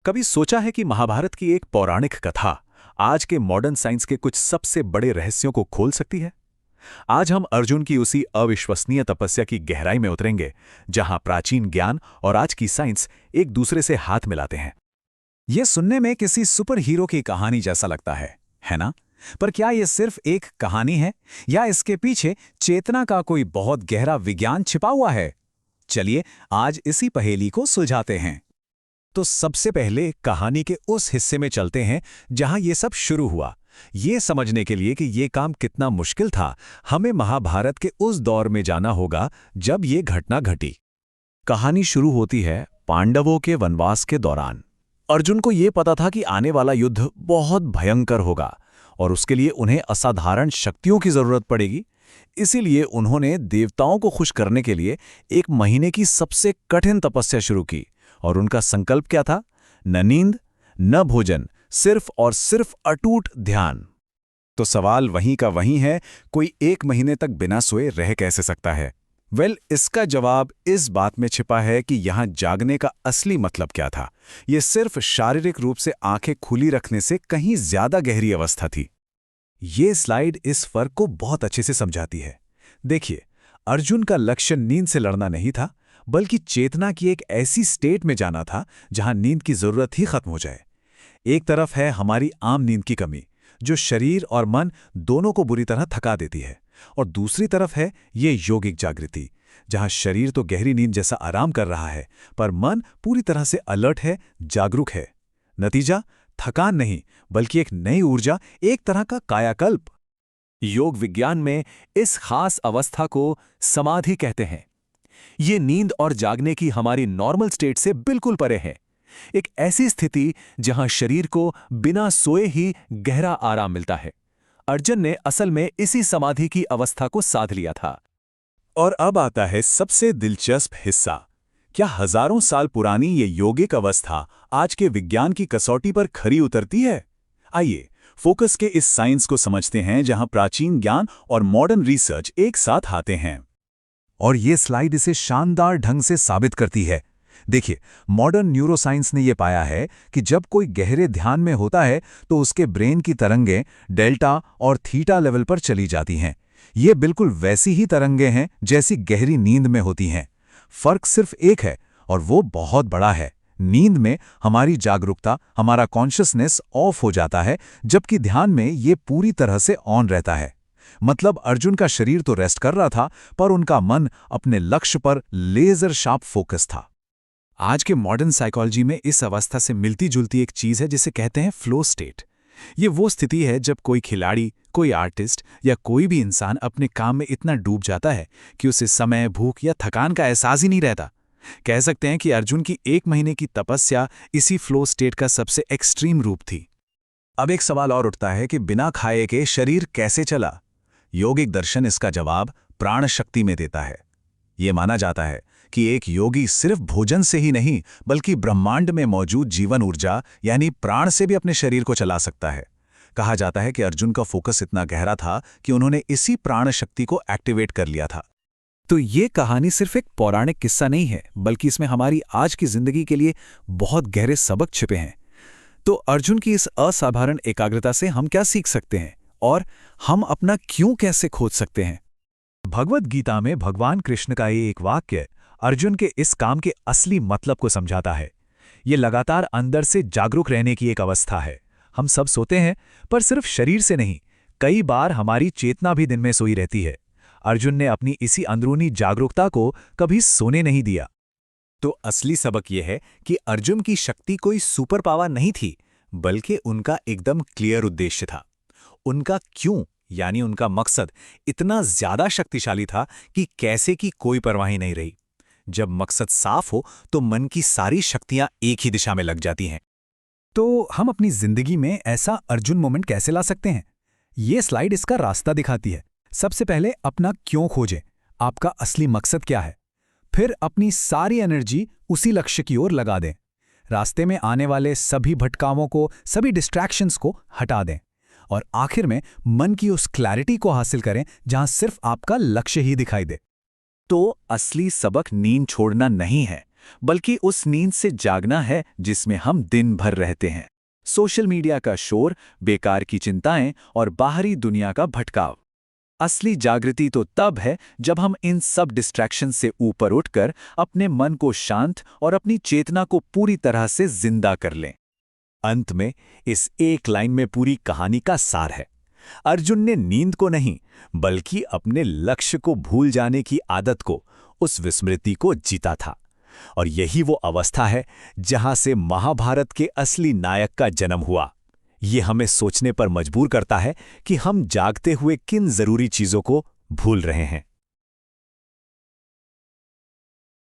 कभी सोचा है कि महाभारत की एक पौराणिक कथा आज के मॉडर्न साइंस के कुछ सबसे बड़े रहस्यों को खोल सकती है? आज हम अर्जुन की उसी अविश्वसनीय तपस्या की गहराई में उतरेंगे, जहां प्राचीन ज्ञान और आज की साइंस एक दूसरे से हाथ मिलाते हैं। ये सुनने में किसी सुपर हीरो की कहानी जैसा लगता है ना? पर क्या ये सिर्फ एक कहानी है या इसके पीछे चेतना का कोई बहुत गहरा विज्ञान छिपा हुआ है? चलिए आज इसी पहेली को सुलझाते हैं। तो सबसे पहले कहानी के उस हिस्से में चलते हैं जहां ये सब शुरू हुआ। ये समझने के लिए कि ये काम कितना मुश्किल था, हमें महाभारत के उस दौर में जाना होगा जब ये घटना घटी। कहानी शुरू होती है पांडवों के वनवास के दौरान। अर्जुन को ये पता था कि आने वाला युद्ध बहुत भयंकर होगा और उसके लिए उन्हें असाधारण शक्तियों की जरूरत पड़ेगी। इसीलिए उन्होंने देवताओं को खुश करने के लिए 1 महीने की सबसे कठिन तपस्या शुरू की। और उनका संकल्प क्या था? न नींद, न भोजन, सिर्फ और सिर्फ अटूट ध्यान। तो सवाल वहीं का वहीं है, कोई 1 महीने तक बिना सोए रह कैसे सकता है? इसका जवाब इस बात में छिपा है कि यहां जागने का असली मतलब क्या था। ये सिर्फ शारीरिक रूप से आंखें खुली रखने से कहीं ज्यादा गहरी अवस्था थी। ये स्लाइड इस फर्क को बहुत अच्छे से समझाती है। देखिए, अर्जुन का लक्ष्य नींद से लड़ना नहीं था, बल्कि चेतना की एक ऐसी स्टेट में जाना था जहां नींद की जरूरत ही खत्म हो जाए। एक तरफ है हमारी आम नींद की कमी, जो शरीर और मन दोनों को बुरी तरह थका देती है, और दूसरी तरफ है ये योगिक जागृति, जहां शरीर तो गहरी नींद जैसा आराम कर रहा है, पर मन पूरी तरह से अलर्ट है, जागरूक है। नतीजा थकान नहीं, बल्कि एक नई ऊर्जा, एक तरह का कायाकल्प। योग विज्ञान में इस खास अवस्था को समाधि कहते हैं। ये नींद और जागने की हमारी नॉर्मल स्टेट से बिल्कुल परे है। एक ऐसी स्थिति जहां शरीर को बिना सोए ही गहरा आराम मिलता है। अर्जुन ने असल में इसी समाधि की अवस्था को साध लिया था। और अब आता है सबसे दिलचस्प हिस्सा। क्या हजारों साल पुरानी ये योगिक अवस्था आज के विज्ञान की कसौटी पर खरी उतरती है? आइए फोकस के इस साइंस को समझते हैं, जहां प्राचीन ज्ञान और मॉडर्न रिसर्च एक साथ आते हैं। और ये स्लाइड इसे शानदार ढंग से साबित करती है। देखिए, मॉडर्न न्यूरोसाइंस ने यह पाया है कि जब कोई गहरे ध्यान में होता है तो उसके ब्रेन की तरंगें डेल्टा और थीटा लेवल पर चली जाती हैं। ये बिल्कुल वैसी ही तरंगें हैं जैसी गहरी नींद में होती हैं। फर्क सिर्फ एक है, और वो बहुत बड़ा है। नींद में हमारी जागरूकता, हमारा कॉन्शियसनेस ऑफ हो जाता है, जबकि ध्यान में ये पूरी तरह से ऑन रहता है। मतलब अर्जुन का शरीर तो रेस्ट कर रहा था, पर उनका मन अपने लक्ष्य पर लेजर शार्प फोकस था। आज के मॉडर्न साइकोलॉजी में इस अवस्था से मिलती जुलती एक चीज है जिसे कहते हैं फ्लो स्टेट। ये वो स्थिति है जब कोई खिलाड़ी, कोई आर्टिस्ट या कोई भी इंसान अपने काम में इतना डूब जाता है कि उसे समय, भूख या थकान का एहसास ही नहीं रहता। कह सकते हैं कि अर्जुन की 1 महीने की तपस्या इसी फ्लो स्टेट का सबसे एक्सट्रीम रूप थी। अब एक सवाल और उठता है कि बिना खाए के शरीर कैसे चला? योगिक दर्शन इसका जवाब प्राण शक्ति में देता है। ये माना जाता है कि एक योगी सिर्फ भोजन से ही नहीं, बल्कि ब्रह्मांड में मौजूद जीवन ऊर्जा यानी प्राण से भी अपने शरीर को चला सकता है। कहा जाता है कि अर्जुन का फोकस इतना गहरा था कि उन्होंने इसी प्राण शक्ति को एक्टिवेट कर लिया था। तो ये कहानी सिर्फ एक पौराणिक किस्सा नहीं है, बल्कि इसमें हमारी आज की जिंदगी के लिए बहुत गहरे सबक छिपे हैं। तो अर्जुन की इस असाधारण एकाग्रता से हम क्या सीख सकते हैं, और हम अपना क्यों कैसे खोज सकते हैं? भगवद गीता में भगवान कृष्ण का ये एक वाक्य अर्जुन के इस काम के असली मतलब को समझाता है। ये लगातार अंदर से जागरूक रहने की एक अवस्था है। हम सब सोते हैं, पर सिर्फ शरीर से नहीं, कई बार हमारी चेतना भी दिन में सोई रहती है। अर्जुन ने अपनी इसी अंदरूनी जागरूकता को कभी सोने नहीं दिया। तो असली सबक यह है कि अर्जुन की शक्ति कोई सुपर पावर नहीं थी, बल्कि उनका एकदम क्लियर उद्देश्य था। उनका क्यों, यानी उनका मकसद इतना ज्यादा शक्तिशाली था कि कैसे की कोई परवाह नहीं रही। जब मकसद साफ हो तो मन की सारी शक्तियां एक ही दिशा में लग जाती हैं। तो हम अपनी जिंदगी में ऐसा अर्जुन मोमेंट कैसे ला सकते हैं? ये स्लाइड इसका रास्ता दिखाती है। सबसे पहले अपना क्यों खोजें, आपका असली मकसद क्या है। फिर अपनी सारी एनर्जी उसी लक्ष्य की ओर लगा दें। रास्ते में आने वाले सभी भटकावों को, सभी डिस्ट्रैक्शंस को हटा दें। और आखिर में मन की उस क्लैरिटी को हासिल करें जहां सिर्फ आपका लक्ष्य ही दिखाई दे। तो असली सबक नींद छोड़ना नहीं है, बल्कि उस नींद से जागना है जिसमें हम दिन भर रहते हैं। सोशल मीडिया का शोर, बेकार की चिंताएं और बाहरी दुनिया का भटकाव। असली जागृति तो तब है जब हम इन सब डिस्ट्रैक्शन से ऊपर उठकर अपने मन को शांत और अपनी चेतना को पूरी तरह से जिंदा कर लें। अंत में इस एक लाइन में पूरी कहानी का सार है। अर्जुन ने नींद को नहीं, बल्कि अपने लक्ष्य को भूल जाने की आदत को, उस विस्मृति को जीता था। और यही वो अवस्था है जहां से महाभारत के असली नायक का जन्म हुआ। ये हमें सोचने पर मजबूर करता है कि हम जागते हुए किन जरूरी चीजों को भूल रहे हैं।